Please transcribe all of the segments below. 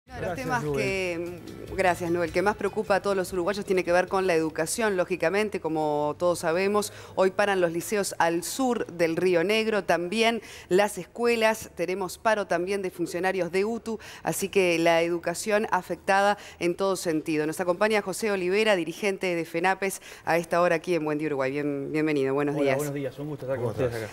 Uno de los temas que, gracias Noel, que más preocupa a todos los uruguayos tiene que ver con la educación, lógicamente, como todos sabemos, hoy paran los liceos al sur del Río Negro, también las escuelas, tenemos paro también de funcionarios de UTU, así que la educación afectada en todo sentido. Nos acompaña José Olivera, dirigente de FENAPES, a esta hora aquí en Buen Día Uruguay. Bienvenido, buenos días. Buenos días, un gusto estar con ustedes acá.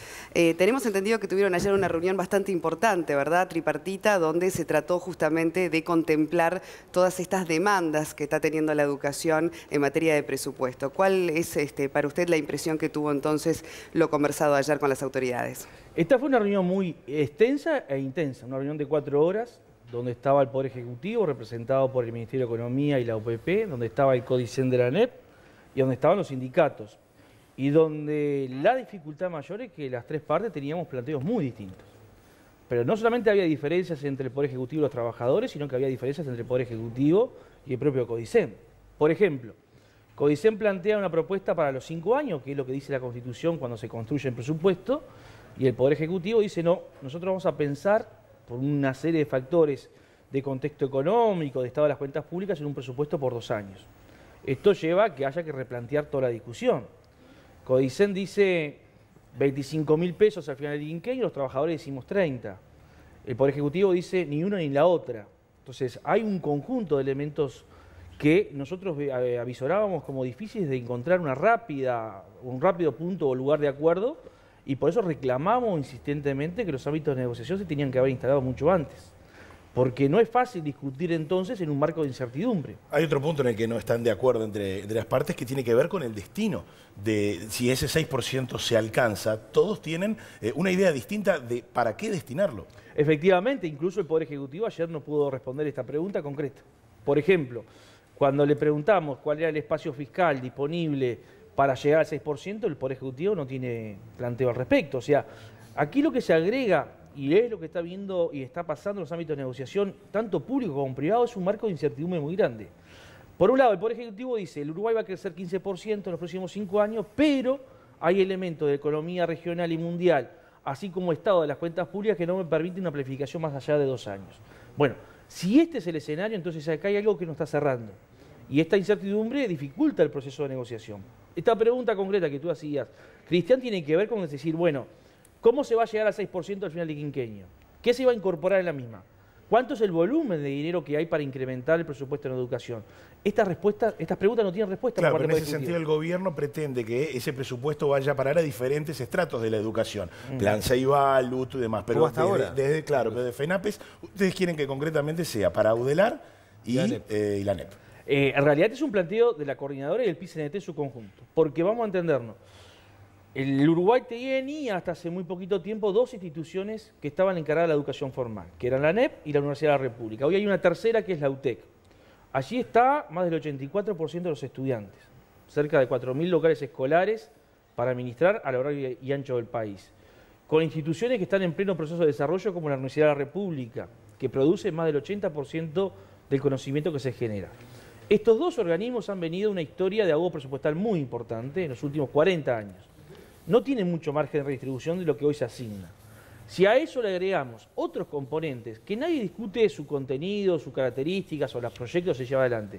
Tenemos entendido que tuvieron ayer una reunión bastante importante, ¿verdad? Tripartita, donde se trató justamente de contemplar todas estas demandas que está teniendo la educación en materia de presupuesto. ¿Cuál es para usted la impresión que tuvo entonces lo conversado ayer con las autoridades? Esta fue una reunión muy extensa e intensa, una reunión de 4 horas, donde estaba el Poder Ejecutivo, representado por el Ministerio de Economía y la UPP, donde estaba el CODICEN de la ANEP y donde estaban los sindicatos. Y donde la dificultad mayor es que las tres partes teníamos planteos muy distintos. Pero no solamente había diferencias entre el Poder Ejecutivo y los trabajadores, sino que había diferencias entre el Poder Ejecutivo y el propio CODICEN. Por ejemplo, CODICEN plantea una propuesta para los 5 años, que es lo que dice la Constitución cuando se construye el presupuesto, y el Poder Ejecutivo dice, no, nosotros vamos a pensar, por una serie de factores de contexto económico, de estado de las cuentas públicas, en un presupuesto por 2 años. Esto lleva a que haya que replantear toda la discusión. CODICEN dice 25.000 pesos al final del quinquenio, los trabajadores decimos 30. El Poder Ejecutivo dice ni una ni la otra. Entonces hay un conjunto de elementos que nosotros avisorábamos como difíciles de encontrar un rápido punto o lugar de acuerdo, y por eso reclamamos insistentemente que los ámbitos de negociación se tenían que haber instalado mucho antes. Porque no es fácil discutir entonces en un marco de incertidumbre. Hay otro punto en el que no están de acuerdo entre las partes que tiene que ver con el destino. De si ese 6% se alcanza, todos tienen una idea distinta de para qué destinarlo. Efectivamente, incluso el Poder Ejecutivo ayer no pudo responder esta pregunta concreta. Por ejemplo, cuando le preguntamos cuál era el espacio fiscal disponible para llegar al 6%, el Poder Ejecutivo no tiene planteo al respecto. O sea, aquí lo que se agrega, y es lo que está viendo y está pasando en los ámbitos de negociación, tanto público como privado, es un marco de incertidumbre muy grande. Por un lado, el Poder Ejecutivo dice, el Uruguay va a crecer 15% en los próximos 5 años, pero hay elementos de economía regional y mundial, así como estado de las cuentas públicas, que no me permiten una planificación más allá de 2 años. Bueno, si este es el escenario, entonces acá hay algo que no está cerrando. Y esta incertidumbre dificulta el proceso de negociación. Esta pregunta concreta que tú hacías, Cristian, tiene que ver con decir, bueno, ¿cómo se va a llegar al 6% al final del quinquenio? ¿Qué se va a incorporar en la misma? ¿Cuánto es el volumen de dinero que hay para incrementar el presupuesto en educación? Estas preguntas no tienen respuesta. Claro, pero en ese sentido el gobierno pretende que ese presupuesto vaya a parar a diferentes estratos de la educación. Plan Ceibal, UTU y demás. Pero hasta ahora. Desde FENAPES, ustedes quieren que concretamente sea para UDELAR y la ANEP. En realidad es un planteo de la coordinadora y el PICNT en su conjunto. Porque vamos a entendernos. El Uruguay tenía hasta hace muy poquito tiempo 2 instituciones que estaban encargadas de la educación formal, que eran la ANEP y la Universidad de la República. Hoy hay una tercera que es la UTEC. Allí está más del 84% de los estudiantes, cerca de 4.000 locales escolares para administrar a lo largo y ancho del país. Con instituciones que están en pleno proceso de desarrollo como la Universidad de la República, que produce más del 80% del conocimiento que se genera. Estos 2 organismos han venido una historia de ahogo presupuestal muy importante en los últimos 40 años. No tiene mucho margen de redistribución de lo que hoy se asigna. Si a eso le agregamos otros componentes, que nadie discute su contenido, sus características o los proyectos que se lleva adelante,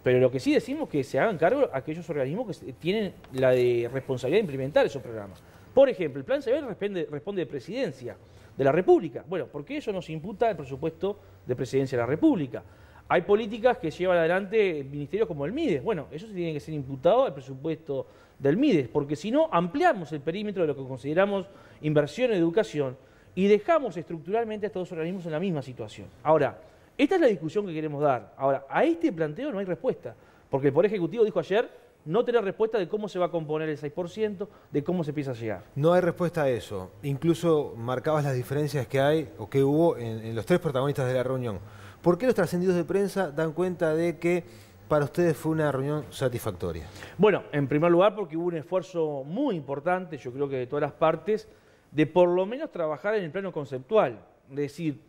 pero lo que sí decimos es que se hagan cargo aquellos organismos que tienen la responsabilidad de implementar esos programas. Por ejemplo, el Plan Ceibal responde de Presidencia de la República. Bueno, porque eso nos imputa el presupuesto de Presidencia de la República. Hay políticas que llevan adelante ministerios como el MIDES. Bueno, eso se tiene que ser imputado al presupuesto del MIDES, porque si no, ampliamos el perímetro de lo que consideramos inversión en educación y dejamos estructuralmente a estos 2 organismos en la misma situación. Ahora, esta es la discusión que queremos dar. Ahora, a este planteo no hay respuesta, porque el Poder Ejecutivo dijo ayer no tener respuesta de cómo se va a componer el 6%, de cómo se empieza a llegar. No hay respuesta a eso. Incluso marcabas las diferencias que hay o que hubo en los 3 protagonistas de la reunión. ¿Por qué los trascendidos de prensa dan cuenta de que para ustedes fue una reunión satisfactoria? Bueno, en primer lugar porque hubo un esfuerzo muy importante, yo creo que de todas las partes, de por lo menos trabajar en el plano conceptual. Es decir,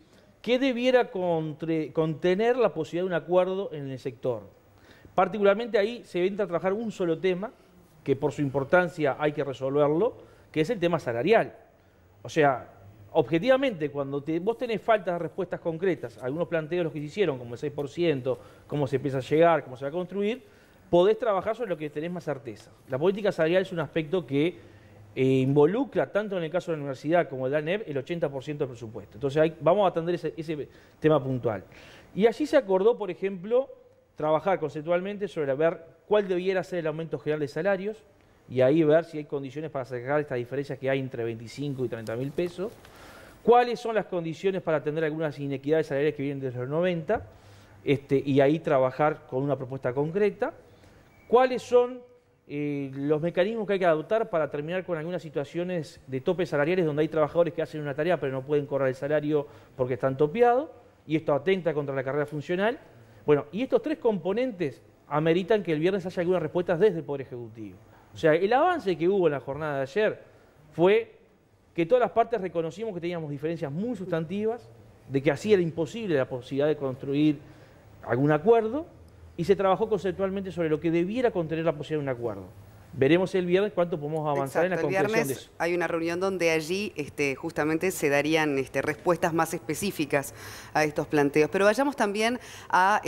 ¿qué debiera contener la posibilidad de un acuerdo en el sector? Particularmente ahí se entra a trabajar un solo tema, que por su importancia hay que resolverlo, que es el tema salarial. O sea, objetivamente, cuando vos tenés faltas de respuestas concretas, algunos planteos los que se hicieron, como el 6%, cómo se empieza a llegar, cómo se va a construir, podés trabajar sobre lo que tenés más certeza. La política salarial es un aspecto que involucra, tanto en el caso de la universidad como de la ANEP, el 80% del presupuesto. Entonces vamos a atender ese tema puntual. Y allí se acordó, por ejemplo, trabajar conceptualmente sobre ver cuál debiera ser el aumento general de salarios y ahí ver si hay condiciones para sacar estas diferencias que hay entre 25 y 30 mil pesos. Cuáles son las condiciones para atender algunas inequidades salariales que vienen desde los 90 y ahí trabajar con una propuesta concreta. Cuáles son los mecanismos que hay que adoptar para terminar con algunas situaciones de topes salariales donde hay trabajadores que hacen una tarea pero no pueden cobrar el salario porque están topeados y esto atenta contra la carrera funcional. Bueno, y estos tres componentes ameritan que el viernes haya algunas respuestas desde el Poder Ejecutivo. O sea, el avance que hubo en la jornada de ayer fue que todas las partes reconocimos que teníamos diferencias muy sustantivas, de que así era imposible la posibilidad de construir algún acuerdo, y se trabajó conceptualmente sobre lo que debiera contener la posibilidad de un acuerdo. Veremos el viernes cuánto podemos avanzar en la concreción de eso. El viernes hay una reunión donde allí justamente se darían respuestas más específicas a estos planteos. Pero vayamos también a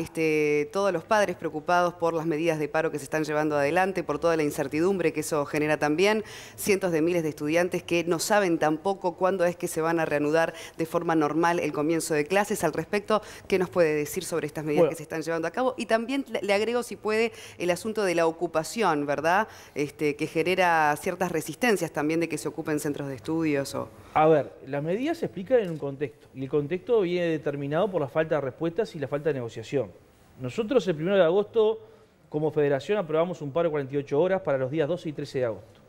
todos los padres preocupados por las medidas de paro que se están llevando adelante, por toda la incertidumbre que eso genera también. Cientos de miles de estudiantes que no saben tampoco cuándo es que se van a reanudar de forma normal el comienzo de clases. Al respecto, ¿qué nos puede decir sobre estas medidas que se están llevando a cabo? Y también le agrego, si puede, el asunto de la ocupación, ¿verdad?, que genera ciertas resistencias también de que se ocupen centros de estudios. A ver, las medidas se explican en un contexto, y el contexto viene determinado por la falta de respuestas y la falta de negociación. Nosotros el 1 de agosto, como federación, aprobamos un paro de 48 horas para los días 12 y 13 de agosto.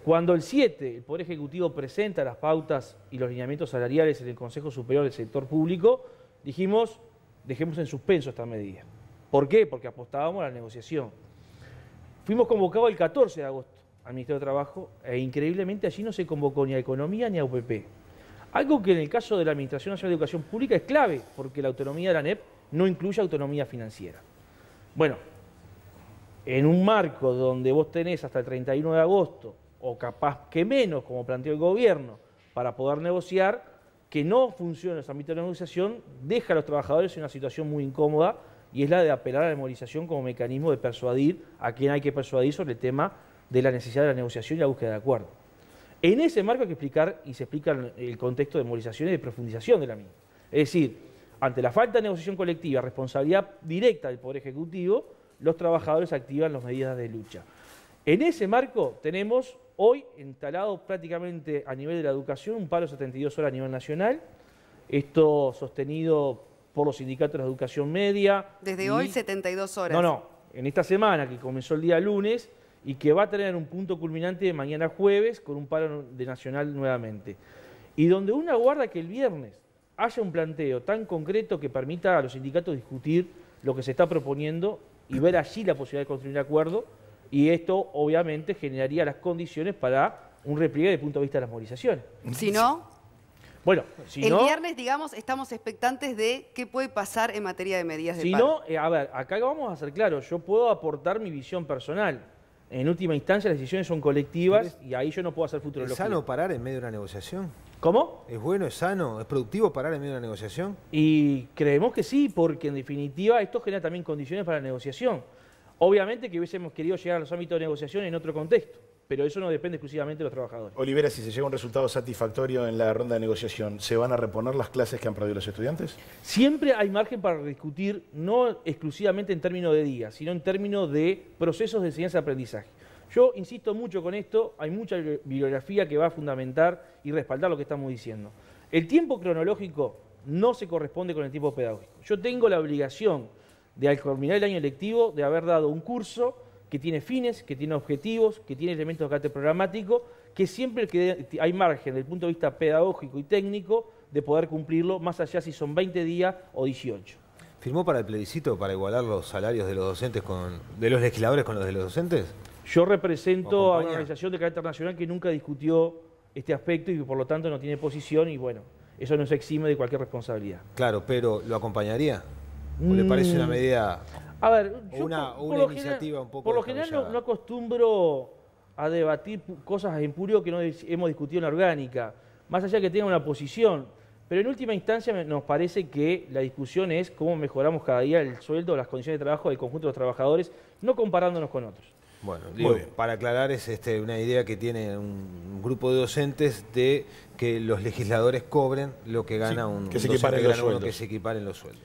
Cuando el 7, el Poder Ejecutivo presenta las pautas y los lineamientos salariales en el Consejo Superior del Sector Público, dijimos, dejemos en suspenso esta medida. ¿Por qué? Porque apostábamos a la negociación. Fuimos convocados el 14 de agosto al Ministerio de Trabajo e increíblemente allí no se convocó ni a Economía ni a UPP. Algo que en el caso de la Administración Nacional de Educación Pública es clave, porque la autonomía de la ANEP no incluye autonomía financiera. Bueno, en un marco donde vos tenés hasta el 31 de agosto, o capaz que menos, como planteó el gobierno, para poder negociar, que no funciona ese ámbito de negociación, deja a los trabajadores en una situación muy incómoda, y es la de apelar a la movilización como mecanismo de persuadir a quien hay que persuadir sobre el tema de la necesidad de la negociación y la búsqueda de acuerdo. En ese marco hay que explicar, y se explica el contexto de movilización y de profundización de la misma. Es decir, ante la falta de negociación colectiva, responsabilidad directa del Poder Ejecutivo, los trabajadores activan las medidas de lucha. En ese marco tenemos hoy instalado prácticamente a nivel de la educación un paro de 72 horas a nivel nacional, esto sostenido por los sindicatos de la educación media. Desde hoy 72 horas. No, en esta semana que comenzó el día lunes y que va a tener un punto culminante mañana jueves con un paro de nacional nuevamente. Y donde uno aguarda que el viernes haya un planteo tan concreto que permita a los sindicatos discutir lo que se está proponiendo y ver allí la posibilidad de construir un acuerdo, y esto obviamente generaría las condiciones para un repliegue desde el punto de vista de las movilizaciones. Si no... Bueno, el viernes, digamos, estamos expectantes de qué puede pasar en materia de medidas de paro. Si no, a ver, acá vamos a ser claros, yo puedo aportar mi visión personal. En última instancia las decisiones son colectivas y ahí yo no puedo hacer futurología. ¿Es sano parar en medio de una negociación? ¿Cómo? ¿Es bueno, es sano, es productivo parar en medio de una negociación? Y creemos que sí, porque en definitiva esto genera también condiciones para la negociación. Obviamente que hubiésemos querido llegar a los ámbitos de negociación en otro contexto, pero eso no depende exclusivamente de los trabajadores. Olivera, si se llega a un resultado satisfactorio en la ronda de negociación, ¿se van a reponer las clases que han perdido los estudiantes? Siempre hay margen para discutir, no exclusivamente en términos de días, sino en términos de procesos de enseñanza-aprendizaje. Yo insisto mucho con esto, hay mucha bibliografía que va a fundamentar y respaldar lo que estamos diciendo. El tiempo cronológico no se corresponde con el tiempo pedagógico. Yo tengo la obligación de, al culminar el año lectivo, de haber dado un curso que tiene fines, que tiene objetivos, que tiene elementos de carácter programático, que siempre hay margen desde el punto de vista pedagógico y técnico de poder cumplirlo, más allá si son 20 días o 18. ¿Firmó para el plebiscito para igualar los salarios de los docentes de los legisladores con los de los docentes? Yo represento a una organización de carácter nacional que nunca discutió este aspecto y que por lo tanto no tiene posición y bueno, eso nos exime de cualquier responsabilidad. Claro, pero ¿lo acompañaría? ¿O le parece una medida... A ver, una iniciativa un poco... Por lo general no acostumbro a debatir cosas en purio que no hemos discutido en la orgánica. más allá de que tengan una posición. Pero en última instancia nos parece que la discusión es cómo mejoramos cada día el sueldo, las condiciones de trabajo del conjunto de los trabajadores, no comparándonos con otros. Bueno, digo, para aclarar, es una idea que tiene un grupo de docentes de que los legisladores cobren lo que gana un que se docente, equiparen los sueldos. que se equiparen los sueldos.